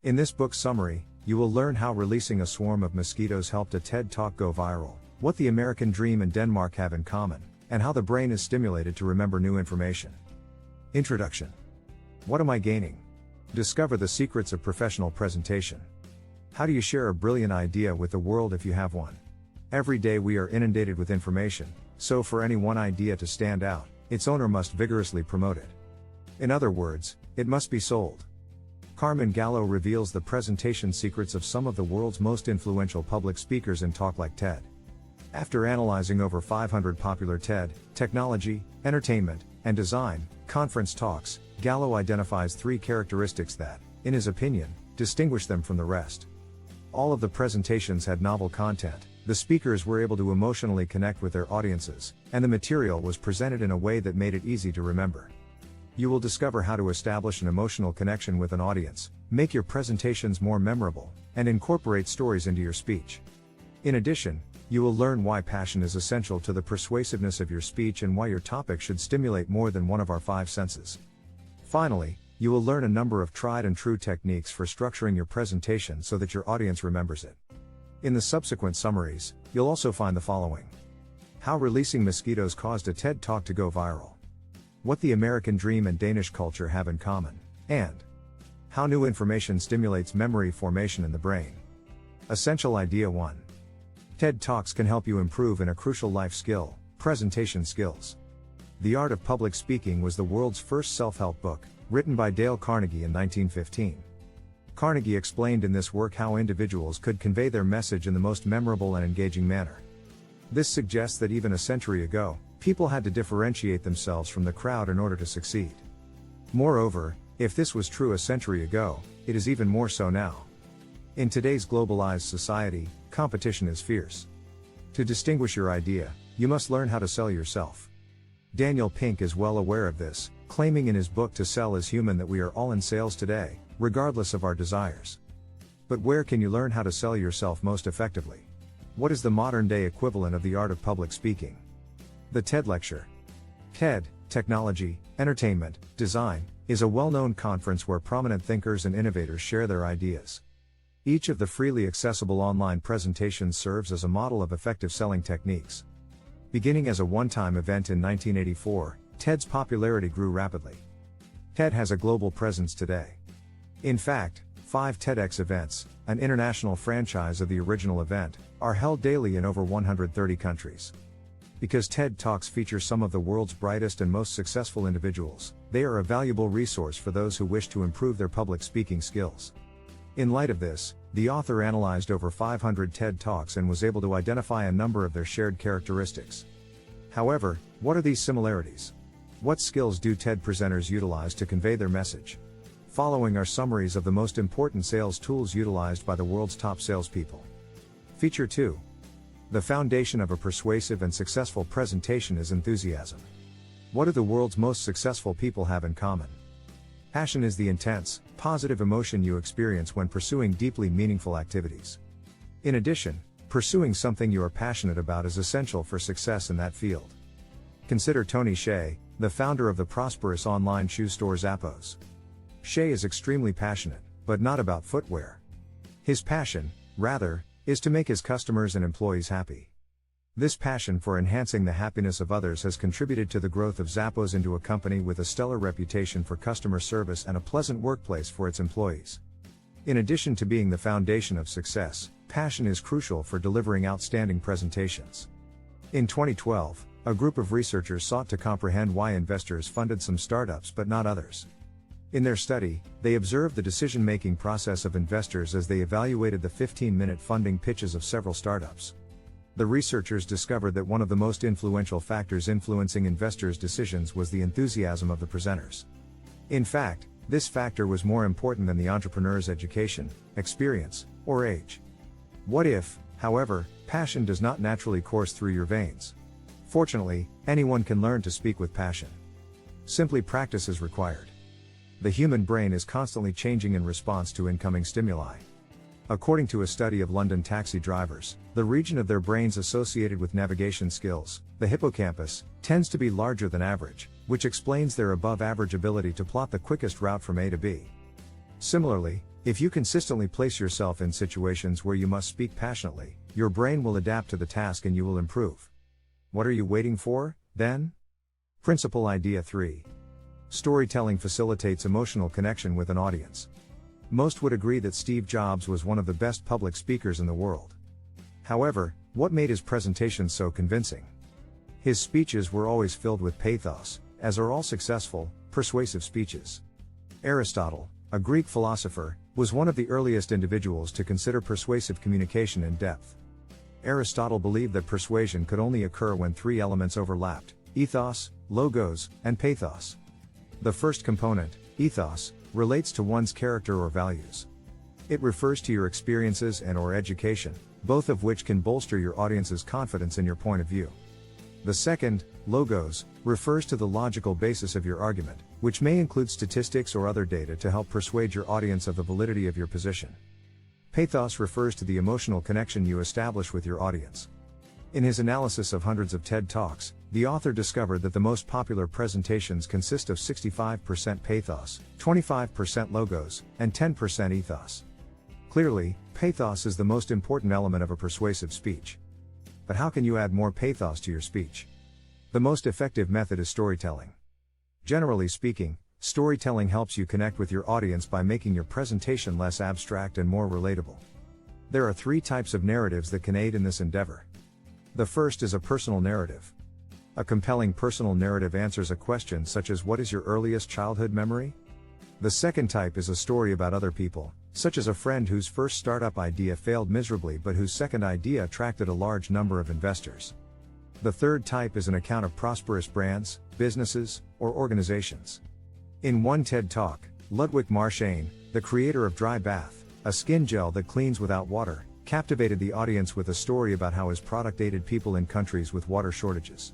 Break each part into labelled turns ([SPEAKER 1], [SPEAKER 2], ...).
[SPEAKER 1] In this book's summary, you will learn how releasing a swarm of mosquitoes helped a TED Talk go viral, what the American dream and Denmark have in common, and how the brain is stimulated to remember new information. Introduction. What am I gaining? Discover the secrets of professional presentation. How do you share a brilliant idea with the world if you have one? Every day we are inundated with information, so for any one idea to stand out, its owner must vigorously promote it. In other words, it must be sold. Carmine Gallo reveals the presentation secrets of some of the world's most influential public speakers in talk like TED. After analyzing over 500 popular TED, technology, entertainment, and design conference talks, Gallo identifies 3 characteristics that, in his opinion, distinguish them from the rest. All of the presentations had novel content, the speakers were able to emotionally connect with their audiences, and the material was presented in a way that made it easy to remember. You will discover how to establish an emotional connection with an audience, make your presentations more memorable, and incorporate stories into your speech. In addition, you will learn why passion is essential to the persuasiveness of your speech and why your topic should stimulate more than one of our 5 senses. Finally, you will learn a number of tried and true techniques for structuring your presentation so that your audience remembers it. In the subsequent summaries, you'll also find the following. How releasing mosquitoes caused a TED Talk to go viral. What the American dream and Danish culture have in common, and how new information stimulates memory formation in the brain. Essential Idea 1. TED Talks can help you improve in a crucial life skill, presentation skills. The Art of Public Speaking was the world's first self-help book, written by Dale Carnegie in 1915. Carnegie explained in this work how individuals could convey their message in the most memorable and engaging manner. This suggests that even a century ago, people had to differentiate themselves from the crowd in order to succeed. Moreover, if this was true a century ago, it is even more so now. In today's globalized society, competition is fierce. To distinguish your idea, you must learn how to sell yourself. Daniel Pink is well aware of this, claiming in his book To Sell is Human that we are all in sales today, regardless of our desires. But where can you learn how to sell yourself most effectively? What is the modern-day equivalent of the art of public speaking? The TED Lecture. TED, Technology, Entertainment, Design, is a well-known conference where prominent thinkers and innovators share their ideas. Each of the freely accessible online presentations serves as a model of effective selling techniques. Beginning as a one-time event in 1984, TED's popularity grew rapidly. TED has a global presence today. In fact, 5 TEDx events, an international franchise of the original event, are held daily in over 130 countries. Because TED Talks feature some of the world's brightest and most successful individuals, they are a valuable resource for those who wish to improve their public speaking skills. In light of this, the author analyzed over 500 TED Talks and was able to identify a number of their shared characteristics. However, what are these similarities? What skills do TED presenters utilize to convey their message? Following are summaries of the most important sales tools utilized by the world's top salespeople. Feature 2. The foundation of a persuasive and successful presentation is enthusiasm. What do the world's most successful people have in common? Passion is the intense, positive emotion you experience when pursuing deeply meaningful activities. In addition, pursuing something you are passionate about is essential for success in that field. Consider Tony Hsieh, the founder of the prosperous online shoe store Zappos. Hsieh is extremely passionate, but not about footwear. His passion, rather, is to make his customers and employees happy. This passion for enhancing the happiness of others has contributed to the growth of Zappos into a company with a stellar reputation for customer service and a pleasant workplace for its employees. In addition to being the foundation of success, passion is crucial for delivering outstanding presentations. In 2012, a group of researchers sought to comprehend why investors funded some startups but not others. In their study, they observed the decision-making process of investors as they evaluated the 15-minute funding pitches of several startups. The researchers discovered that one of the most influential factors influencing investors' decisions was the enthusiasm of the presenters. In fact, this factor was more important than the entrepreneur's education, experience, or age. What if, however, passion does not naturally course through your veins? Fortunately, anyone can learn to speak with passion. Simply practice is required. The human brain is constantly changing in response to incoming stimuli. According to a study of London taxi drivers, the region of their brains associated with navigation skills, the hippocampus, tends to be larger than average, which explains their above-average ability to plot the quickest route from A to B. Similarly, If you consistently place yourself in situations where you must speak passionately, your brain will adapt to the task and you will improve. What are you waiting for, then? Principle Idea 3. Storytelling facilitates emotional connection with an audience. Most would agree that Steve Jobs was one of the best public speakers in the world. However, what made his presentations so convincing? His speeches were always filled with pathos, as are all successful, persuasive speeches. Aristotle, a Greek philosopher, was one of the earliest individuals to consider persuasive communication in depth. Aristotle believed that persuasion could only occur when three elements overlapped: ethos, logos, and pathos. The first component, ethos, relates to one's character or values. It refers to your experiences and/or education, both of which can bolster your audience's confidence in your point of view. The second, logos, refers to the logical basis of your argument, which may include statistics or other data to help persuade your audience of the validity of your position. Pathos refers to the emotional connection you establish with your audience. In his analysis of hundreds of TED Talks, the author discovered that the most popular presentations consist of 65% pathos, 25% logos, and 10% ethos. Clearly, pathos is the most important element of a persuasive speech. But how can you add more pathos to your speech? The most effective method is storytelling. Generally speaking, storytelling helps you connect with your audience by making your presentation less abstract and more relatable. There are three types of narratives that can aid in this endeavor. The first is a personal narrative. A compelling personal narrative answers a question such as, what is your earliest childhood memory? The second type is a story about other people, such as a friend whose first startup idea failed miserably but whose second idea attracted a large number of investors. The third type is an account of prosperous brands, businesses, or organizations. In one TED Talk, Ludwig Marchane, the creator of Dry Bath, a skin gel that cleans without water, captivated the audience with a story about how his product aided people in countries with water shortages.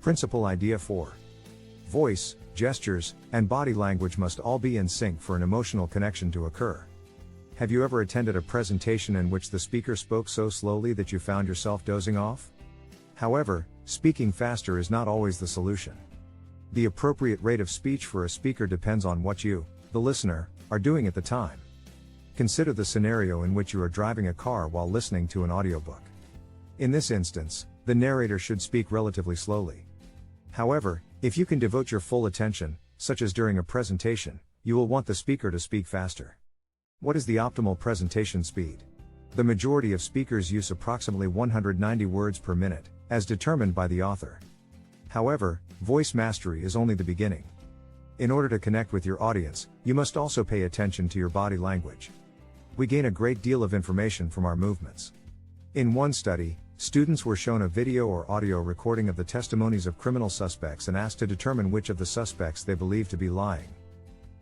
[SPEAKER 1] Principle Idea 4. Voice, gestures, and body language must all be in sync for an emotional connection to occur. Have you ever attended a presentation in which the speaker spoke so slowly that you found yourself dozing off? However, speaking faster is not always the solution. The appropriate rate of speech for a speaker depends on what you, the listener, are doing at the time. Consider the scenario in which you are driving a car while listening to an audiobook. In this instance, the narrator should speak relatively slowly. However, if you can devote your full attention, such as during a presentation, you will want the speaker to speak faster. What is the optimal presentation speed? The majority of speakers use approximately 190 words per minute, as determined by the author. However, voice mastery is only the beginning. In order to connect with your audience, you must also pay attention to your body language. We gain a great deal of information from our movements. In one study, students were shown a video or audio recording of the testimonies of criminal suspects and asked to determine which of the suspects they believed to be lying.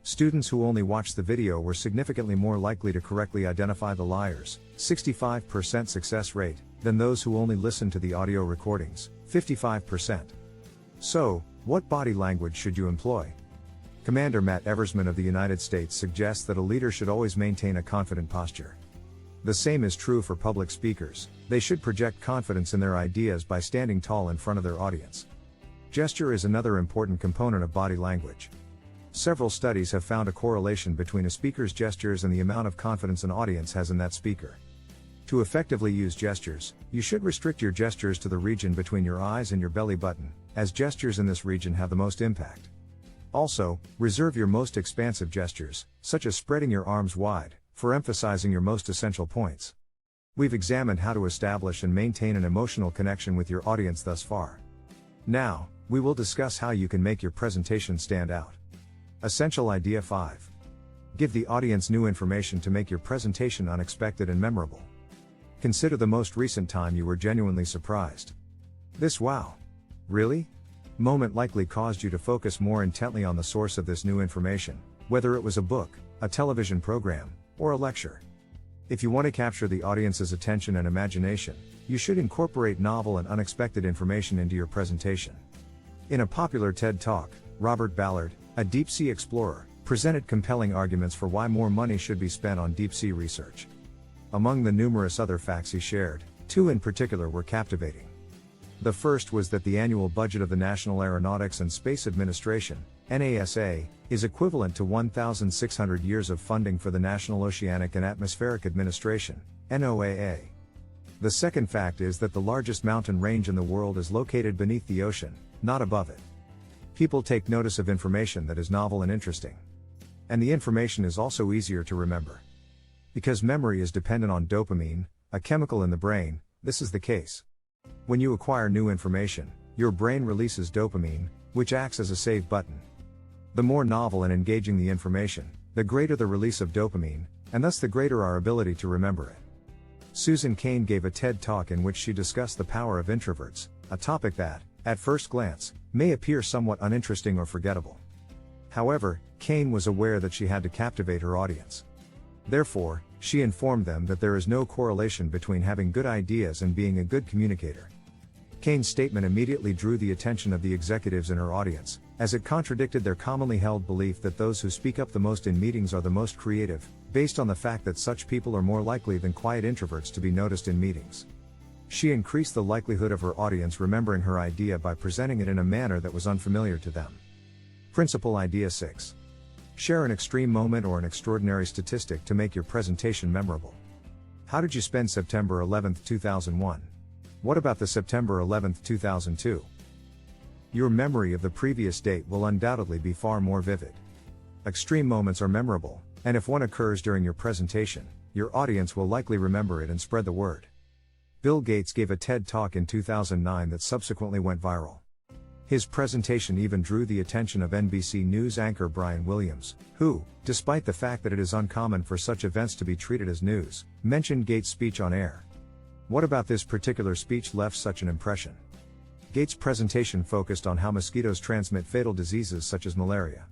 [SPEAKER 1] Students who only watched the video were significantly more likely to correctly identify the liars, 65% success rate, than those who only listened to the audio recordings, 55%. So, what body language should you employ? Commander Matt Eversman of the United States suggests that a leader should always maintain a confident posture. The same is true for public speakers. They should project confidence in their ideas by standing tall in front of their audience. Gesture is another important component of body language. Several studies have found a correlation between a speaker's gestures and the amount of confidence an audience has in that speaker. To effectively use gestures, you should restrict your gestures to the region between your eyes and your belly button, as gestures in this region have the most impact. Also, reserve your most expansive gestures, such as spreading your arms wide, for emphasizing your most essential points. We've examined how to establish and maintain an emotional connection with your audience thus far. Now, we will discuss how you can make your presentation stand out. Essential Idea 5. Give the audience new information to make your presentation unexpected and memorable. Consider the most recent time you were genuinely surprised. This "wow, really?" moment likely caused you to focus more intently on the source of this new information, whether it was a book, a television program, or a lecture. If you want to capture the audience's attention and imagination, you should incorporate novel and unexpected information into your presentation. In a popular TED Talk, Robert Ballard, a deep-sea explorer, presented compelling arguments for why more money should be spent on deep-sea research. Among the numerous other facts he shared, two in particular were captivating. The first was that the annual budget of the National Aeronautics and Space Administration, NASA, is equivalent to 1,600 years of funding for the National Oceanic and Atmospheric Administration, NOAA. The second fact is that the largest mountain range in the world is located beneath the ocean, not above it. People take notice of information that is novel and interesting. And the information is also easier to remember. Because memory is dependent on dopamine, a chemical in the brain, this is the case. When you acquire new information, your brain releases dopamine, which acts as a save button. The more novel and engaging the information, the greater the release of dopamine, and thus the greater our ability to remember it. Susan Cain gave a TED Talk in which she discussed the power of introverts, a topic that, at first glance, may appear somewhat uninteresting or forgettable. However, Cain was aware that she had to captivate her audience. Therefore, she informed them that there is no correlation between having good ideas and being a good communicator. Cain's statement immediately drew the attention of the executives in her audience, as it contradicted their commonly held belief that those who speak up the most in meetings are the most creative, based on the fact that such people are more likely than quiet introverts to be noticed in meetings. She increased the likelihood of her audience remembering her idea by presenting it in a manner that was unfamiliar to them. Principle Idea 6. Share an extreme moment or an extraordinary statistic to make your presentation memorable. How did you spend September 11, 2001? What about the September 11, 2002? Your memory of the previous date will undoubtedly be far more vivid. Extreme moments are memorable, and if one occurs during your presentation, your audience will likely remember it and spread the word. Bill Gates gave a TED Talk in 2009 that subsequently went viral. His presentation even drew the attention of NBC News anchor Brian Williams, who, despite the fact that it is uncommon for such events to be treated as news, mentioned Gates' speech on air. What about this particular speech left such an impression? Gates' presentation focused on how mosquitoes transmit fatal diseases such as malaria.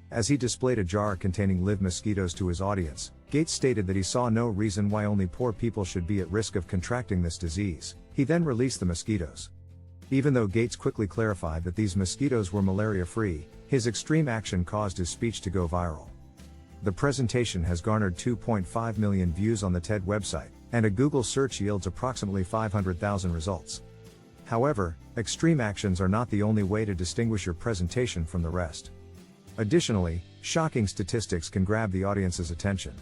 [SPEAKER 1] As he displayed a jar containing live mosquitoes to his audience, Gates stated that he saw no reason why only poor people should be at risk of contracting this disease. He then released the mosquitoes. Even though Gates quickly clarified that these mosquitoes were malaria-free, his extreme action caused his speech to go viral. The presentation has garnered 2.5 million views on the TED website, and a Google search yields approximately 500,000 results. However, extreme actions are not the only way to distinguish your presentation from the rest. Additionally, shocking statistics can grab the audience's attention.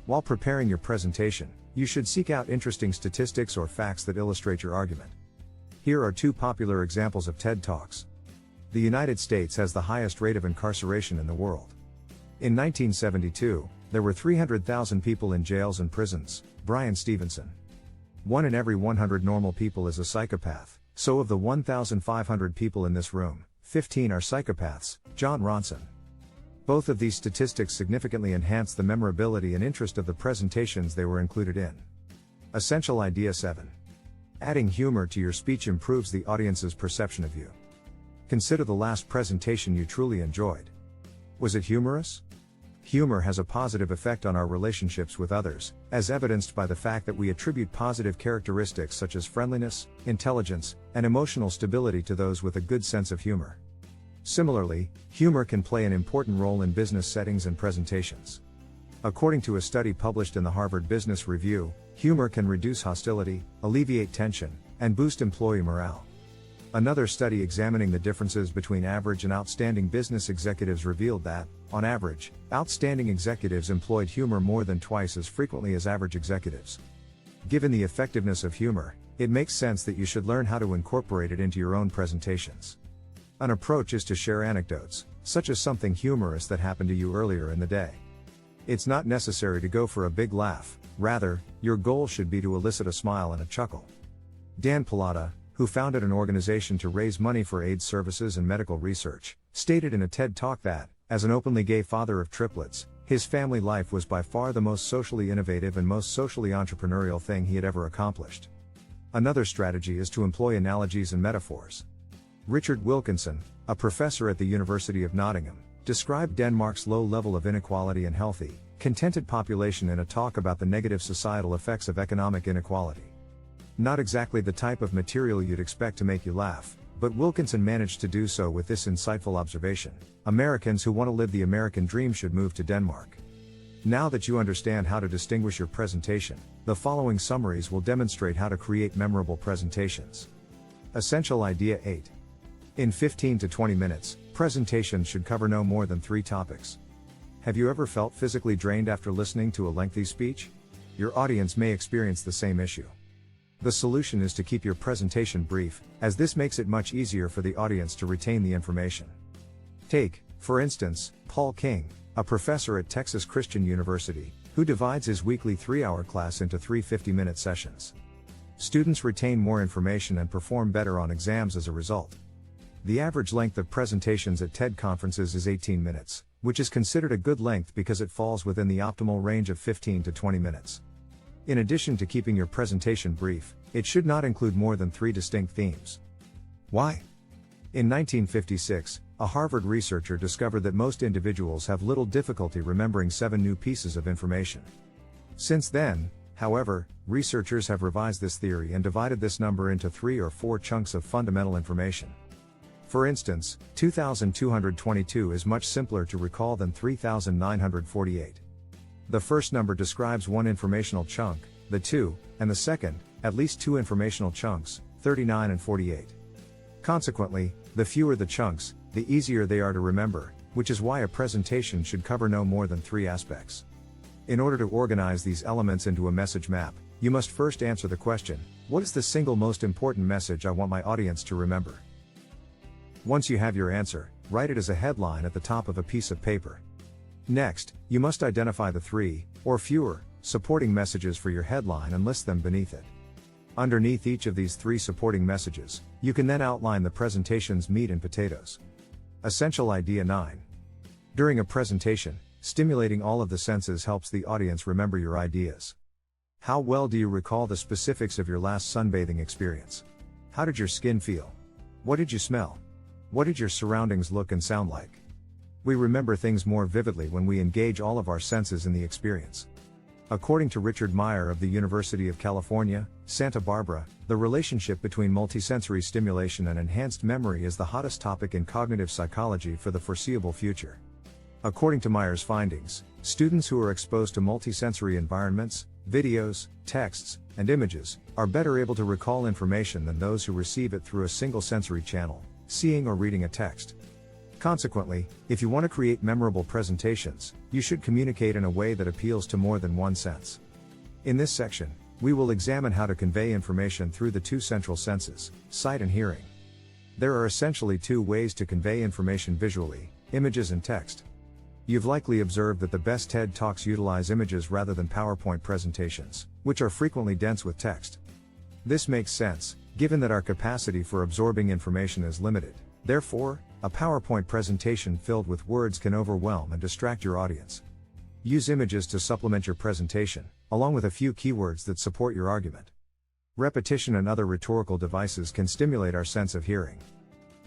[SPEAKER 1] While preparing your presentation, you should seek out interesting statistics or facts that illustrate your argument. Here are two popular examples of TED Talks. The United States has the highest rate of incarceration in the world. In 1972, there were 300,000 people in jails and prisons, Brian Stevenson. 1 in every 100 normal people is a psychopath, so of the 1,500 people in this room, 15 are psychopaths, John Ronson. Both of these statistics significantly enhance the memorability and interest of the presentations they were included in. Essential Idea 7. Adding humor to your speech improves the audience's perception of you. Consider the last presentation you truly enjoyed. Was it humorous? Humor has a positive effect on our relationships with others, as evidenced by the fact that we attribute positive characteristics such as friendliness, intelligence, and emotional stability to those with a good sense of humor. Similarly, humor can play an important role in business settings and presentations. According to a study published in the Harvard Business Review, humor can reduce hostility, alleviate tension, and boost employee morale. Another study examining the differences between average and outstanding business executives revealed that, on average, outstanding executives employed humor more than twice as frequently as average executives. Given the effectiveness of humor, it makes sense that you should learn how to incorporate it into your own presentations. An approach is to share anecdotes, such as something humorous that happened to you earlier in the day. It's not necessary to go for a big laugh, rather, your goal should be to elicit a smile and a chuckle. Dan Pallotta, who founded an organization to raise money for AIDS services and medical research, stated in a TED Talk that, as an openly gay father of triplets, his family life was by far the most socially innovative and most socially entrepreneurial thing he had ever accomplished. Another strategy is to employ analogies and metaphors. Richard Wilkinson, a professor at the University of Nottingham, described Denmark's low level of inequality and healthy, contented population in a talk about the negative societal effects of economic inequality. Not exactly the type of material you'd expect to make you laugh, but Wilkinson managed to do so with this insightful observation: Americans who want to live the American dream should move to Denmark. Now that you understand how to distinguish your presentation, the following summaries will demonstrate how to create memorable presentations. Essential Idea 8. In 15 to 20 minutes, Presentations should cover no more than 3 topics. Have you ever felt physically drained after listening to a lengthy speech? Your audience may experience the same issue. The solution is to keep your presentation brief, as this makes it much easier for the audience to retain the information. Take, for instance, Paul King, a professor at Texas Christian University, who divides his weekly 3-hour class into 3 50-minute sessions. Students retain more information and perform better on exams as a result. The average length of presentations at TED conferences is 18 minutes, which is considered a good length because it falls within the optimal range of 15 to 20 minutes. In addition to keeping your presentation brief, it should not include more than 3 distinct themes. Why? In 1956, a Harvard researcher discovered that most individuals have little difficulty remembering 7 new pieces of information. Since then, however, researchers have revised this theory and divided this number into 3 or 4 chunks of fundamental information. For instance, 2,222 is much simpler to recall than 3,948. The first number describes one informational chunk, the 2, and the second, at least 2 informational chunks, 39 and 48. Consequently, the fewer the chunks, the easier they are to remember, which is why a presentation should cover no more than 3 aspects. In order to organize these elements into a message map, you must first answer the question, what is the single most important message I want my audience to remember? Once you have your answer, write it as a headline at the top of a piece of paper. Next, you must identify the 3, or fewer, supporting messages for your headline and list them beneath it. Underneath each of these 3 supporting messages, you can then outline the presentation's meat and potatoes. Essential Idea 9. During a presentation, stimulating all of the senses helps the audience remember your ideas. How well do you recall the specifics of your last sunbathing experience? How did your skin feel? What did you smell? What did your surroundings look and sound like? We remember things more vividly when we engage all of our senses in the experience. According to Richard Meyer of the University of California, Santa Barbara, the relationship between multisensory stimulation and enhanced memory is the hottest topic in cognitive psychology for the foreseeable future. According to Meyer's findings, students who are exposed to multisensory environments, videos, texts, and images, are better able to recall information than those who receive it through a single sensory channel, seeing or reading a text. Consequently, if you want to create memorable presentations, you should communicate in a way that appeals to more than one sense. In this section, we will examine how to convey information through the 2 central senses, sight and hearing. There are essentially 2 ways to convey information visually, images and text. You've likely observed that the best TED Talks utilize images rather than PowerPoint presentations, which are frequently dense with text. This makes sense, given that our capacity for absorbing information is limited. Therefore, a PowerPoint presentation filled with words can overwhelm and distract your audience. Use images to supplement your presentation, along with a few keywords that support your argument. Repetition and other rhetorical devices can stimulate our sense of hearing.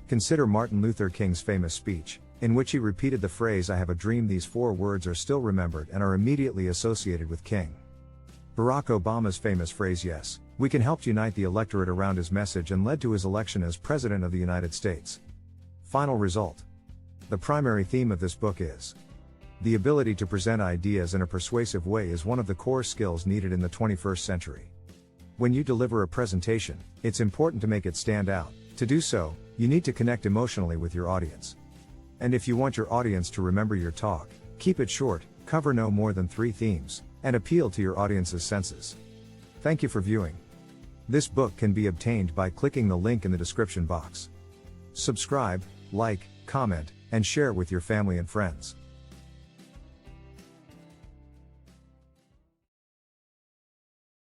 [SPEAKER 1] Consider Martin Luther King's famous speech, in which he repeated the phrase "I have a dream." These 4 words are still remembered and are immediately associated with King. Barack Obama's famous phrase "Yes, we can" helped unite the electorate around his message and led to his election as President of the United States. Final result. The primary theme of this book is the ability to present ideas in a persuasive way is one of the core skills needed in the 21st century. When you deliver a presentation, it's important to make it stand out. To do so, you need to connect emotionally with your audience. And if you want your audience to remember your talk, keep it short, cover no more than 3 themes, and appeal to your audience's senses. Thank you for viewing. This book can be obtained by clicking the link in the description box. Subscribe, like, comment, and share with your family and friends.